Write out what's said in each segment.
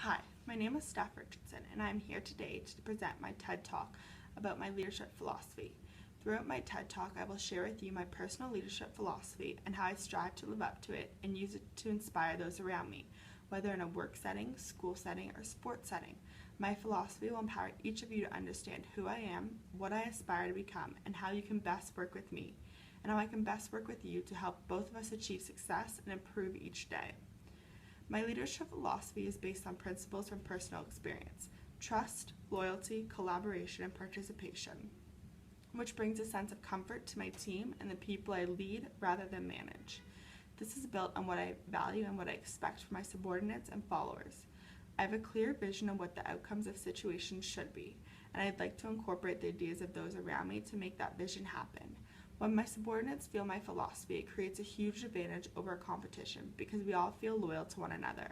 Hi, my name is Steph Richardson, and I am here today to present my TED Talk about my leadership philosophy. Throughout my TED Talk, I will share with you my personal leadership philosophy and how I strive to live up to it and use it to inspire those around me, whether in a work setting, school setting, or sports setting. My philosophy will empower each of you to understand who I am, what I aspire to become, and how you can best work with me, and how I can best work with you to help both of us achieve success and improve each day. My leadership philosophy is based on principles from personal experience: trust, loyalty, collaboration, and participation, which brings a sense of comfort to my team and the people I lead rather than manage. This is built on what I value and what I expect from my subordinates and followers. I have a clear vision of what the outcomes of situations should be, and I'd like to incorporate the ideas of those around me to make that vision happen. When my subordinates feel my philosophy, it creates a huge advantage over competition because we all feel loyal to one another.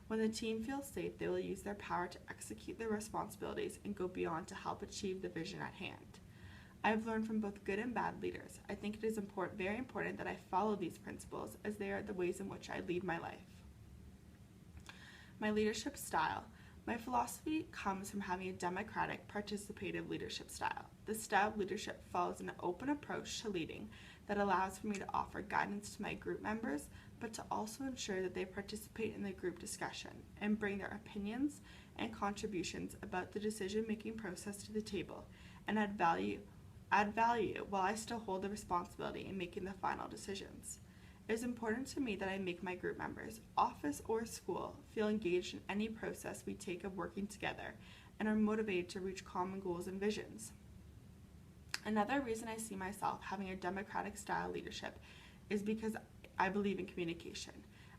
When the team feels safe, they will use their power to execute their responsibilities and go beyond to help achieve the vision at hand. I have learned from both good and bad leaders. I think it is very important that I follow these principles, as they are the ways in which I lead my life. My leadership style. My philosophy comes from having a democratic, participative leadership style. This style of leadership follows an open approach to leading that allows for me to offer guidance to my group members, but to also ensure that they participate in the group discussion and bring their opinions and contributions about the decision-making process to the table and add value while I still hold the responsibility in making the final decisions. It is important to me that I make my group members, office or school, feel engaged in any process we take of working together and are motivated to reach common goals and visions. Another reason I see myself having a democratic style leadership is because I believe in communication.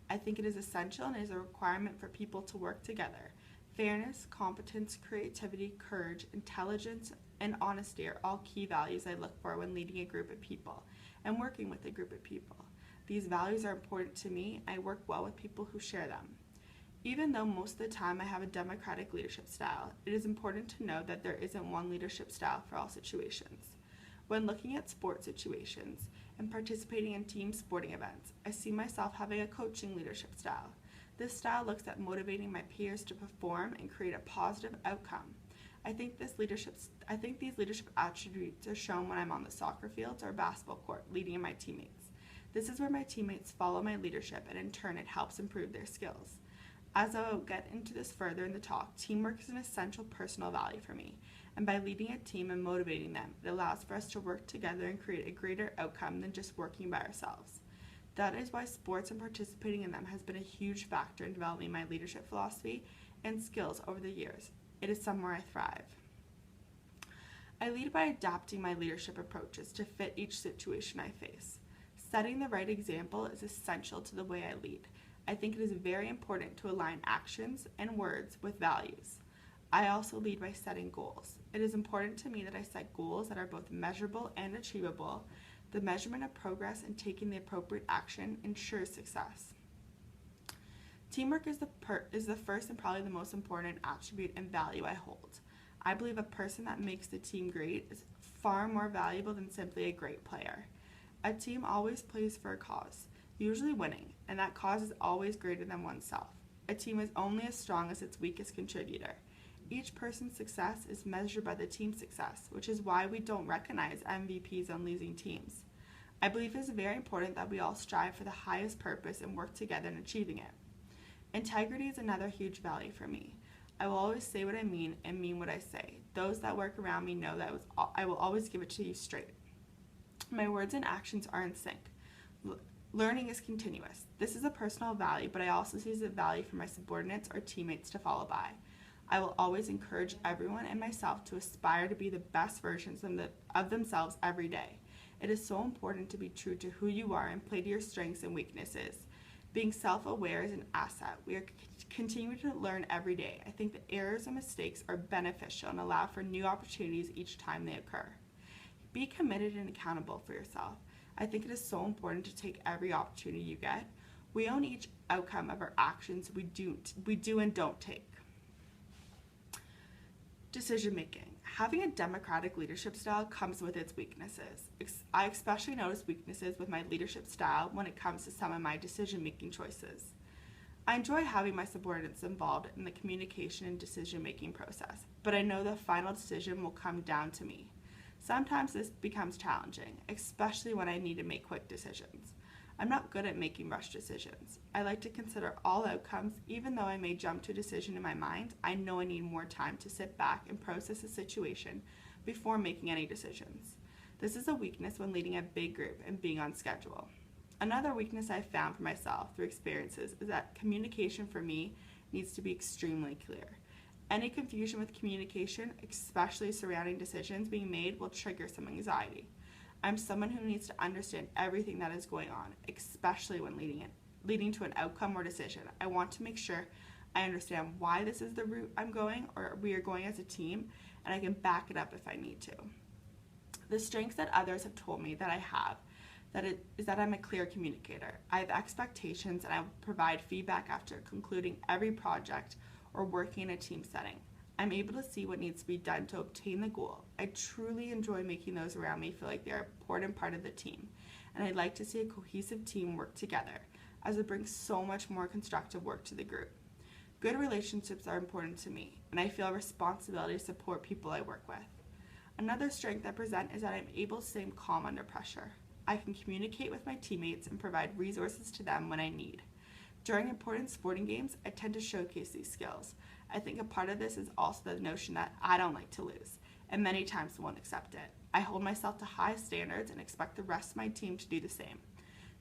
I think it is essential and is a requirement for people to work together. Fairness, competence, creativity, courage, intelligence, and honesty are all key values I look for when leading a group of people and working with a group of people. These values are important to me. I work well with people who share them. Even though most of the time I have a democratic leadership style, it is important to know that there isn't one leadership style for all situations. When looking at sports situations and participating in team sporting events, I see myself having a coaching leadership style. This style looks at motivating my peers to perform and create a positive outcome. I think these leadership attributes are shown when I'm on the soccer fields or basketball court leading my teammates. This is where my teammates follow my leadership, and in turn it helps improve their skills. As I will get into this further in the talk, teamwork is an essential personal value for me, and by leading a team and motivating them, it allows for us to work together and create a greater outcome than just working by ourselves. That is why sports and participating in them has been a huge factor in developing my leadership philosophy and skills over the years. It is somewhere I thrive. I lead by adapting my leadership approaches to fit each situation I face. Setting the right example is essential to the way I lead. I think it is very important to align actions and words with values. I also lead by setting goals. It is important to me that I set goals that are both measurable and achievable. The measurement of progress and taking the appropriate action ensures success. Teamwork is the first and probably the most important attribute and value I hold. I believe a person that makes the team great is far more valuable than simply a great player. A team always plays for a cause, usually winning, and that cause is always greater than oneself. A team is only as strong as its weakest contributor. Each person's success is measured by the team's success, which is why we don't recognize MVPs on losing teams. I believe it is very important that we all strive for the highest purpose and work together in achieving it. Integrity is another huge value for me. I will always say what I mean and mean what I say. Those that work around me know that I will always give it to you straight. My words and actions are in sync. Learning is continuous. This is a personal value, but I also see it as a value for my subordinates or teammates to follow by. I will always encourage everyone and myself to aspire to be the best versions of themselves every day. It is so important to be true to who you are and play to your strengths and weaknesses. Being self-aware is an asset. We are continuing to learn every day. I think the errors and mistakes are beneficial and allow for new opportunities each time they occur. Be committed and accountable for yourself. I think it is so important to take every opportunity you get. We own each outcome of our actions we do and don't take. Decision making. Having a democratic leadership style comes with its weaknesses. I especially notice weaknesses with my leadership style when it comes to some of my decision making choices. I enjoy having my subordinates involved in the communication and decision-making process, but I know the final decision will come down to me. Sometimes this becomes challenging, especially when I need to make quick decisions. I'm not good at making rush decisions. I like to consider all outcomes. Even though I may jump to a decision in my mind, I know I need more time to sit back and process the situation before making any decisions. This is a weakness when leading a big group and being on schedule. Another weakness I've found for myself through experiences is that communication for me needs to be extremely clear. Any confusion with communication, especially surrounding decisions being made, will trigger some anxiety. I'm someone who needs to understand everything that is going on, especially when leading to an outcome or decision. I want to make sure I understand why this is the route I'm going or we are going as a team, and I can back it up if I need to. The strengths that others have told me that I have is that I'm a clear communicator. I have expectations and I will provide feedback after concluding every project or working in a team setting. I'm able to see what needs to be done to obtain the goal. I truly enjoy making those around me feel like they're an important part of the team, and I'd like to see a cohesive team work together, as it brings so much more constructive work to the group. Good relationships are important to me, and I feel a responsibility to support people I work with. Another strength I present is that I'm able to stay calm under pressure. I can communicate with my teammates and provide resources to them when I need. During important sporting games, I tend to showcase these skills. I think a part of this is also the notion that I don't like to lose, and many times won't accept it. I hold myself to high standards and expect the rest of my team to do the same.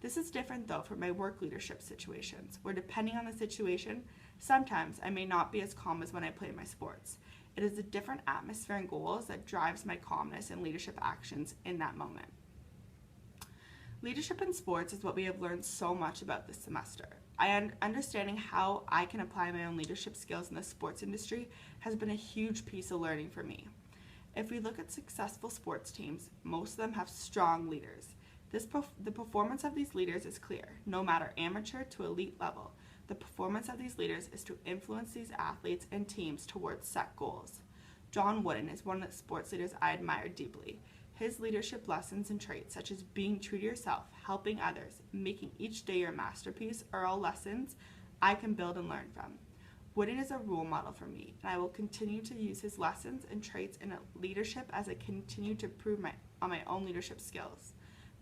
This is different though from my work leadership situations, where depending on the situation, sometimes I may not be as calm as when I play my sports. It is a different atmosphere and goals that drives my calmness and leadership actions in that moment. Leadership in sports is what we have learned so much about this semester. Understanding how I can apply my own leadership skills in the sports industry has been a huge piece of learning for me. If we look at successful sports teams, most of them have strong leaders. The performance of these leaders is clear, no matter amateur to elite level. The performance of these leaders is to influence these athletes and teams towards set goals. John Wooden is one of the sports leaders I admire deeply. His leadership lessons and traits, such as being true to yourself, helping others, making each day your masterpiece, are all lessons I can build and learn from. Wooden is a role model for me, and I will continue to use his lessons and traits in leadership as I continue to improve on my own leadership skills.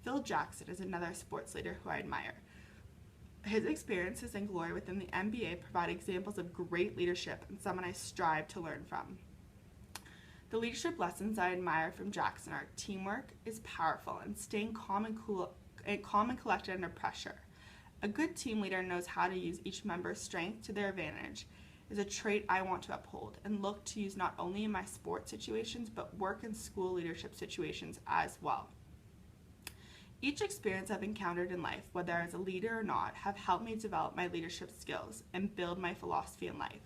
Phil Jackson is another sports leader who I admire. His experiences and glory within the NBA provide examples of great leadership and someone I strive to learn from. The leadership lessons I admire from Jackson are teamwork is powerful and staying calm and collected under pressure. A good team leader knows how to use each member's strength to their advantage is a trait I want to uphold and look to use not only in my sports situations but work and school leadership situations as well. Each experience I've encountered in life, whether as a leader or not, have helped me develop my leadership skills and build my philosophy in life.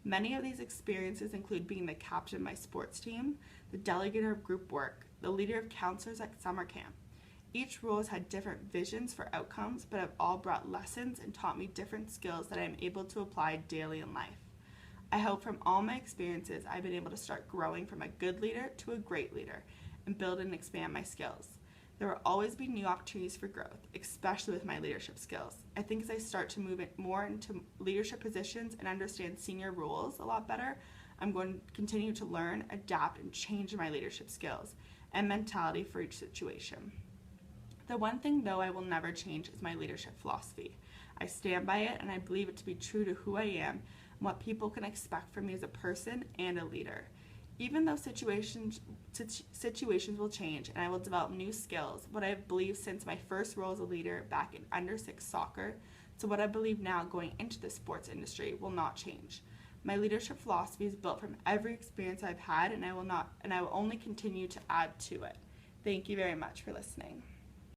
Many of these experiences include being the captain of my sports team, the delegator of group work, the leader of counselors at summer camp. Each role has had different visions for outcomes, but have all brought lessons and taught me different skills that I am able to apply daily in life. I hope from all my experiences I've been able to start growing from a good leader to a great leader and build and expand my skills. There will always be new opportunities for growth, especially with my leadership skills. I think as I start to move more into leadership positions and understand senior roles a lot better, I'm going to continue to learn, adapt, and change my leadership skills and mentality for each situation. The one thing, though, I will never change is my leadership philosophy. I stand by it, and I believe it to be true to who I am and what people can expect from me as a person and a leader. Even though situations will change and I will develop new skills, what I have believed since my first role as a leader back in under-6 soccer to what I believe now going into the sports industry will not change. My leadership philosophy is built from every experience I've had, and I will only continue to add to it. Thank you very much for listening.